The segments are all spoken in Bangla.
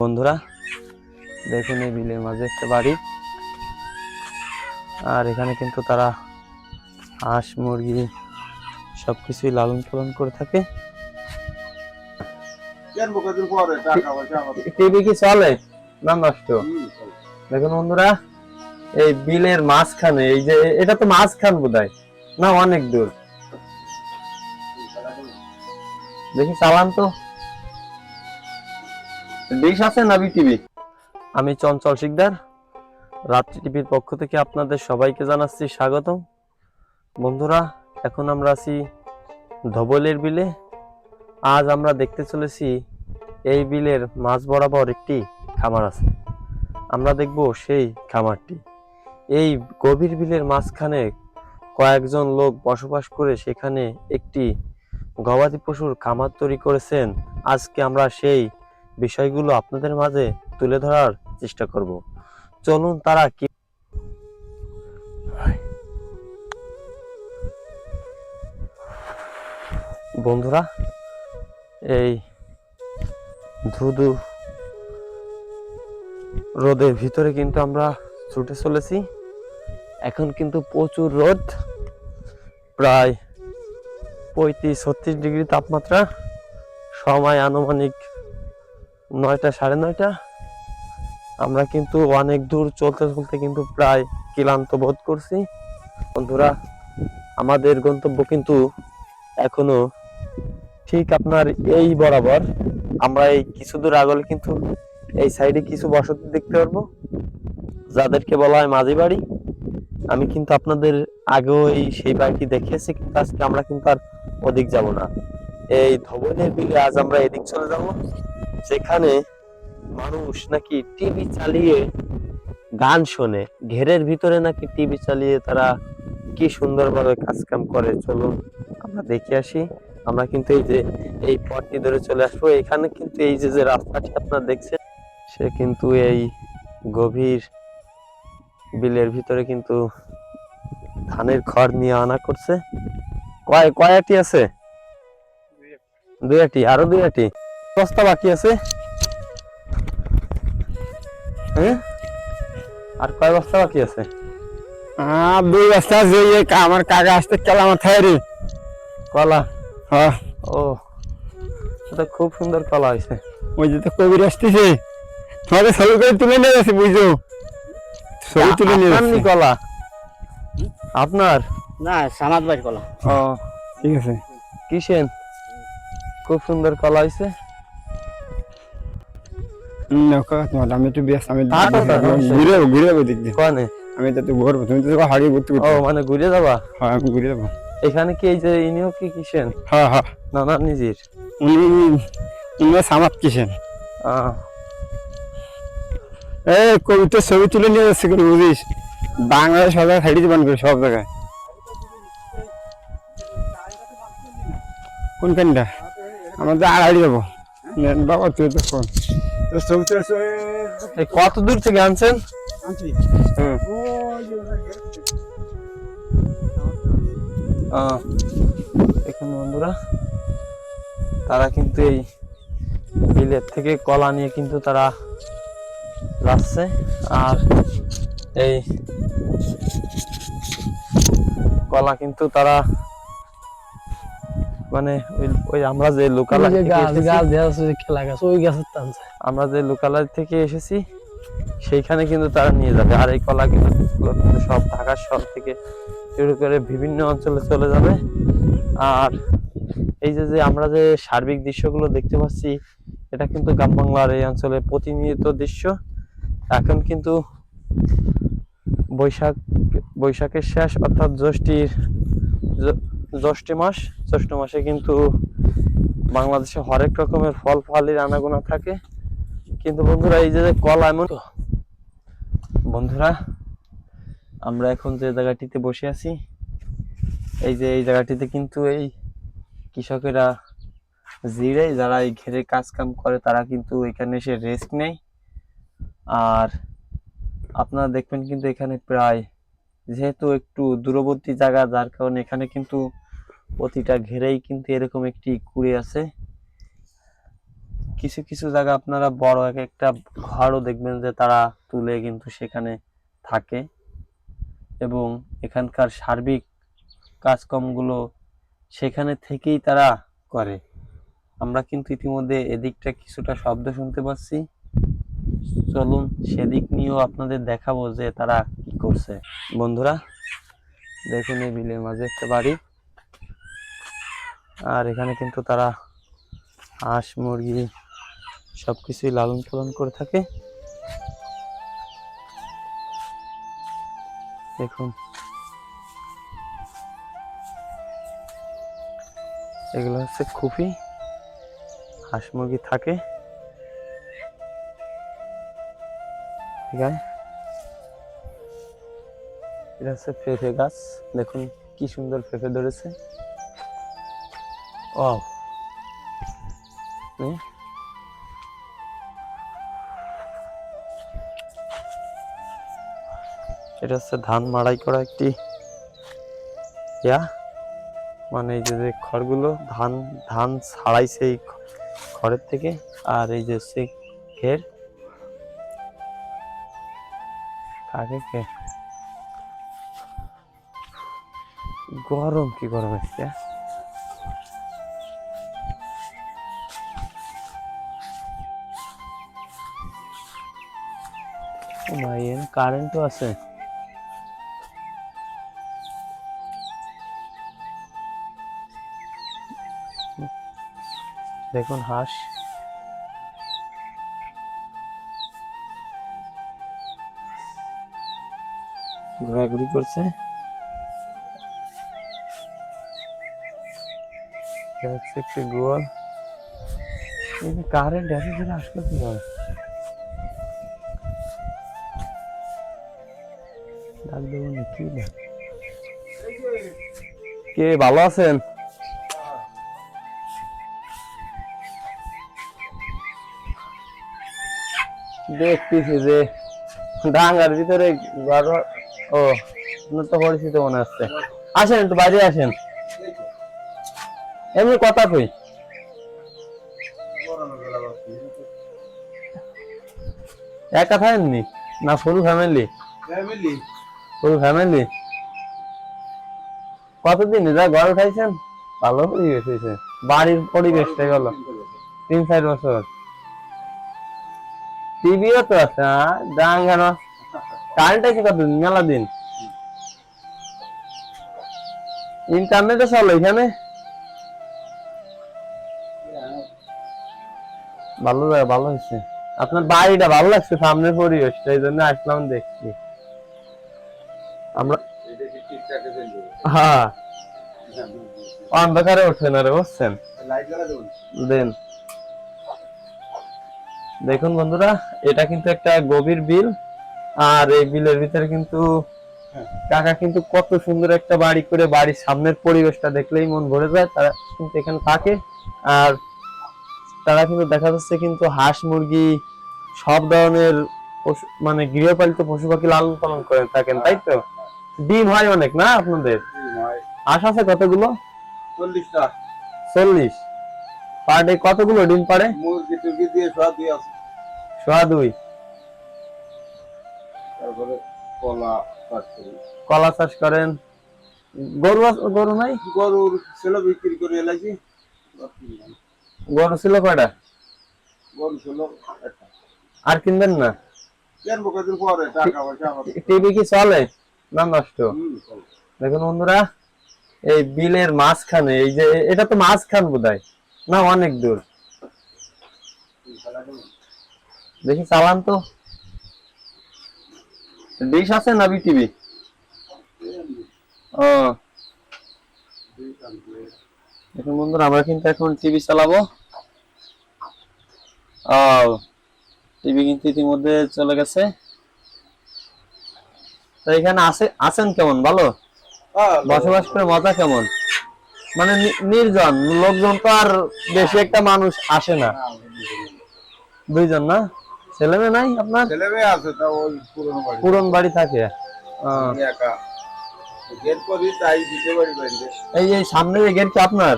বন্ধুরা দেখুন এই বিলের মাঝে একটা বাড়ি, আর এখানে কিন্তু তারা হাঁস মুরগি সবকিছুই লালন পালন করে থাকে। টিভি কি চলে না নষ্ট? দেখুন বন্ধুরা, এই বিলের মাঝখানে, এই যে এটা তো মাঝখান বোধহয় না, অনেক দূর। দেখি চালান তো, ডিশ আছে না বিটিভি? আমি চঞ্চল শিকদার, রাত্রি টিভির পক্ষ থেকে আপনাদের সবাইকে জানাচ্ছি স্বাগতম। বন্ধুরা, এখন আমরা আছি ধবলের বিলে। আজ আমরা দেখতে চলেছি এই বিলের মাঝ বরাবর একটি খামার আছে। আমরা দেখব সেই খামারটি। এই গভীর বিলের মাঝখানে কয়েকজন লোক বসবাস করে সেখানে একটি গবাদি পশুর খামার তৈরি করেছেন। আজকে আমরা সেই বিষয়গুলো আপনাদের মাঝে তুলে ধরার চেষ্টা করব। চলুন তারা কি। বন্ধুরা, এই ধুধু রোদের ভিতরে কিন্তু আমরা ছুটে চলেছি। এখন কিন্তু প্রচুর রোদ, প্রায় 35-36 ডিগ্রি তাপমাত্রা। সময় আনুমানিক 9টা, 9:30। আমরা কিন্তু অনেক দূর চলতে চলতে কিন্তু প্রায় ক্লান্ত বোধ করছি। বন্ধুরা, আমাদের গন্তব্য কিন্তু এখনো ঠিক আপনার এই বরাবর। আমরা এই কিছু দূর আগলে কিন্তু এই সাইডে কিছু বসতি দেখতে পারবো, যাদেরকে বলা হয় মাঝি বাড়ি। আমি কিন্তু আপনাদের আগেও সেই বাড়িটি দেখিয়েছি, কিন্তু আজকে আমরা কিন্তু আর ওদিক যাব না। এই ধবলের বিলে আজ আমরা এদিক চলে যাব, যেখানে মানুষ নাকি টিভি চালিয়ে গান শোনে। ঘেরের ভিতরে নাকি টিভি চালিয়ে তারা কি সুন্দরভাবে কাজ কাম করে। চলুন আমরা দেখে আসি। আমরা কিন্তু এই যে এই পথটি ধরে চলে আসবো। এখানে কিন্তু এই যে যে রাস্তাটি আপনারা দেখছেন, সে কিন্তু এই গভীর বিলের ভিতরে কিন্তু ধানের খড় নিয়ে আনা করছে। কয়টি আছে? 2টি, আরো 2টি বস্তা বাকি আছে। হ্যাঁ, আর কয় বস্তা বাকি আছে? 2 বস্তা আছে। আমার কাকা আসতে কেলা মাথায় রে কলা। হ্যাঁ, ও, এটা খুব সুন্দর কলা হয়েছে। ওই যে তো কবির আসতেছে, তোমাদের ছবি করে তুলে নিয়ে যাচ্ছে, বুঝছো? ছবি তুলে নিয়ে আপনার নি যাচ্ছে। কলা? আপনার না, সামাদ বাড়ি কলা। ও, ঠিক আছে। কিসেন? খুব সুন্দর কলা হয়েছে। আমি একটু ব্যস্ত, আমি ঘুরে ঘুরে যাবো দিক দিয়ে। কনে আমি তো ঘুরবো, তুমি তো হারিয়ে ঘুরতে ও, ঘুরতে। মানে ঘুরে যাবা? হ্যাঁ, আমি ঘুরে যাবো। এখানে কি এই যে ইনিও কি কিসেন? হ্যাঁ হ্যাঁ, নানা নিজের? উনি উনি সামাদ কিসেন। এই কবিতার ছবি তুলে নিয়ে যাচ্ছে করে, বুঝিস? বাংলাদেশ সব জায়গায় হারিয়ে যাবেন করে, সব জায়গায়। কোনখানটা? আমাদের আর হারিয়ে যাবো বাবা। তুই তো ফোন ছবি তুলে কত দূর থেকে আনছেন? দেখুন বন্ধুরা, তারা কিন্তু এই বিলের থেকে কলা নিয়ে কিন্তু তারা যাচ্ছে। আর এই কলা কিন্তু তারা মানে ওই আমরা যে লোকালয় থেকে এসেছি সেইখানে কিন্তু তারা নিয়ে যাবে। আর এই কলা কিন্তু সব ঢাকা শহর থেকে শুরু করে বিভিন্ন অঞ্চলে চলে যাবে। আর এই যে আমরা যে সার্বিক দৃশ্যগুলো দেখতে পাচ্ছি, এটা কিন্তু গ্রাম বাংলার এই অঞ্চলের প্রতিনিয়ত দৃশ্য। এখন কিন্তু বৈশাখের শেষ, অর্থাৎ জ্যৈষ্ঠ মাসে কিন্তু বাংলাদেশে হরেক রকমের ফল ফলের আনাগোনা থাকে। কিন্তু বন্ধুরা, এই যে কলা, এমন বন্ধুরা, আমরা এখন যে জায়গাটিতে বসে আছি, এই যে এই জায়গাটিতে কিন্তু এই কৃষকেরা জিরে, যারা এই ঘেরে কাজ কাম করে, তারা কিন্তু এখানে এসে রেস্ট নেয়। আর আপনারা দেখবেন কিন্তু এখানে প্রায়, যেহেতু একটু দূরবর্তী জায়গা, যার কারণে এখানে কিন্তু প্রতিটা ঘেরেই কিন্তু এরকম একটি কুড়ে আছে। কিছু কিছু জায়গা আপনারা বড় এক একটা ঘরও দেখবেন যে তারা তুলে কিন্তু সেখানে থাকে এবং এখানকার সার্বিক কাজকর্মগুলো সেখানে থেকেই তারা করে। আমরা কিন্তু ইতিমধ্যে এদিকটা কিছুটা শব্দ শুনতে পাচ্ছি, চলুন সেদিক নিয়েও আপনাদের দেখাবো যে তারা কি করছে। বন্ধুরা দেখুন এই বিলের মাঝে একটা বাড়ি, আর এখানে কিন্তু তারা হাঁস মুরগি সবকিছুই লালন পালন করে থাকে। দেখুন এগুলো হচ্ছে খুপি, হাঁস মুরগি থাকে। ঠিক আছে, এটা হচ্ছে পেঁপে গাছ, দেখুন কি সুন্দর পেঁপে ধরেছে। ও এটা হচ্ছে ধান মাড়াই করা একটি মানে এই যে খড়গুলো ধান ধান ছাড়াইছে এই খড়ের থেকে, আর এই যে হচ্ছে ঘের কাকে কে গরম কি গরম আজকে। ভাই কারেন্টও আছে। দেখুন হাঁস ঘোরাঘুরি করছে। একটি গোয়াল, কারেন্ট এত ধরে আসলো কিভাবে? ডাক দেবো না কি না? কে ভালো আছেন? দেখতেছি যে ডাঙ্গার ভিতরে ও আপনার তো পরিচিত মনে হচ্ছে। আসেন একটু বাইরে আসেন, এমনি কথা কই। একা থাকেননি না ফুল ফ্যামিলি? Full family. কতদিন যা ঘর উঠাইছেন? ভালো পরিবেশ হয়েছে, বাড়ির পরিবেশটা গেল 3-4 বছর। টিভিও তো আছে, ডাঙ্গানো কারেন্ট আছে কতদিন? মেলা দিন। ইন্টারনেটে চলো এখানে? ভালো জায়গা, ভালো হয়েছে। আপনার বাড়িটা ভালো লাগছে, সামনের পরিবেশটা, এই জন্য আসলাম দেখছি। আমরা হ্যাঁ অন্ধকারে ওঠে না রে, বুঝছেন? দেন দেখুন বন্ধুরা, এটা কিন্তু একটা গভীর বিল, আর এই বিলের ভিতরে কিন্তু কাকা কিন্তু কত সুন্দর একটা বাড়ি করে, বাড়ির সামনের পরিবেশটা দেখলেই মন ভরে যায়। তারা কিন্তু এখানে থাকে, আর তারা কিন্তু দেখা যাচ্ছে কিন্তু হাঁস মুরগি সব ধরনের মানে গৃহপালিত পশু পাখি লালন পালন করে থাকেন, তাই তো? ডিম হয় অনেক না আপনাদের? হাঁস আছে কতগুলো? 40টা। 40 পার ডে কতগুলো ডিম পারে? মুরগি টুরগি দিয়ে 102 আছে। 102। তারপরে কলা চাষ করি। কলা চাষ করেন। গরু গরু নাই? গরুর ছিল বিক্রি করে এলাইছি। গরু ছিল কয়টা? গরু ছিল একটা। আর কিনবেন না? কিনবো কদিন পরে, টাকা পয়সা আমার। টিভি কি চলে না নষ্ট? দেখুন বন্ধুরা, এই বিলের মাঝখানে, এই যে এটা তো মাঝখান বোধহয় না, অনেক দূর। দেখি চালান তো, ডিশ আছে না বিটিভি? ও দেখুন বন্ধুরা, আমরা কিন্তু এখন টিভি চালাবো। ও টিভি কিন্তু ইতিমধ্যে চলে গেছে। তো এখানে আছেন কেমন? ভালো বসবাস করে মজা কেমন? মানে নির্জন, লোকজন তো আর বেশি একটা মানুষ আসে না। 2 জন না? ছেলে মেয়ে নাই আপনার? ছেলে মেয়ে আছে, তা ওই পুরন বাড়ি থাকে। একা গেট করি, তাই দিতে পারি বাইরে। এই সামনে যে গেট কি আপনার?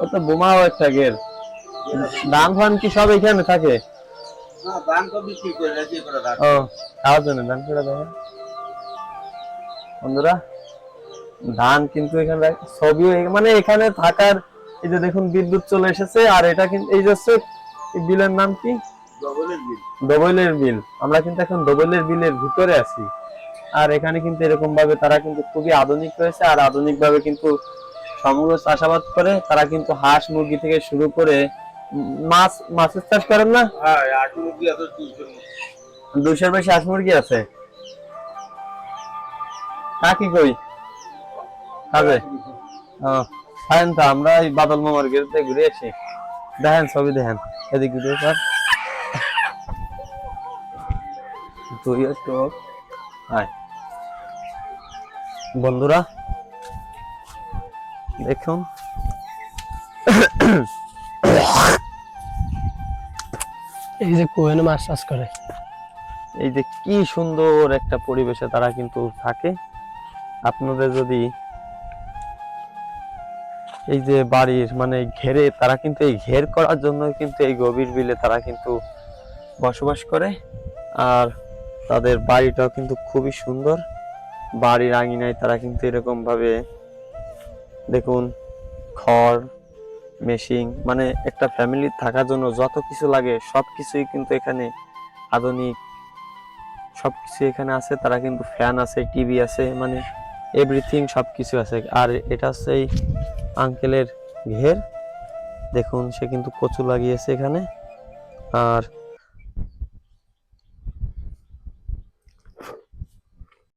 ওটা বোমাও একটা গেট। ধান ফান কি সব এখানে থাকে? ও খাওয়ার জন্য ধান করে দেখেন বন্ধুরা, ধান কিন্তু এখানে সবই মানে এখানে থাকার এই যে দেখুন বিদ্যুৎ চলে এসেছে। আর এটা কিন্তু এই যে বিলের নাম কি? ডবলের বিল। আমরা কিন্তু এখন ডবলের বিলের ভিতরে আছি। আর এখানে কিন্তু এরকম ভাবে তারা কিন্তু খুবই আধুনিক হয়েছে। আর আধুনিক ভাবে কিন্তু সমগ্র চাষাবাদ করে। তারা কিন্তু হাঁস মুরগি থেকে শুরু করে মাছের চাষ করেন না? 200-এর বেশি হাঁস মুরগি আছে। কাকি কই কাজে? ফাইন, তো আমরা এই বাদল মামার গেটে ঘুরে আসি। দেখেন ছবি দেখেন, এদিক ঘুরে স্যার বন্ধুরা দেখুন এই যে কোয়েনে মাছ চাষ করে, এই যে কি সুন্দর একটা পরিবেশে তারা কিন্তু থাকে। আপনাদের যদি এই যে বাড়ির মানে ঘেরে, তারা কিন্তু এই ঘের করার জন্য কিন্তু এই গভীর বিলে তারা কিন্তু বসবাস করে। আর তাদের বাড়িটাও কিন্তু খুবই সুন্দর। বাড়ির আঙিনায় তারা কিন্তু এরকম ভাবে দেখুন খড় মেশিং, মানে একটা ফ্যামিলি থাকার জন্য যত কিছু লাগে সবকিছুই কিন্তু এখানে আধুনিক সবকিছু এখানে আছে। তারা কিন্তু ফ্যান আছে, টিভি আছে, মানে এভরিথিং সবকিছু আছে। আর এটা হচ্ছে এই আঙ্কেলের ঘের, দেখুন সে কিন্তু কচু লাগিয়েছে এখানে। আর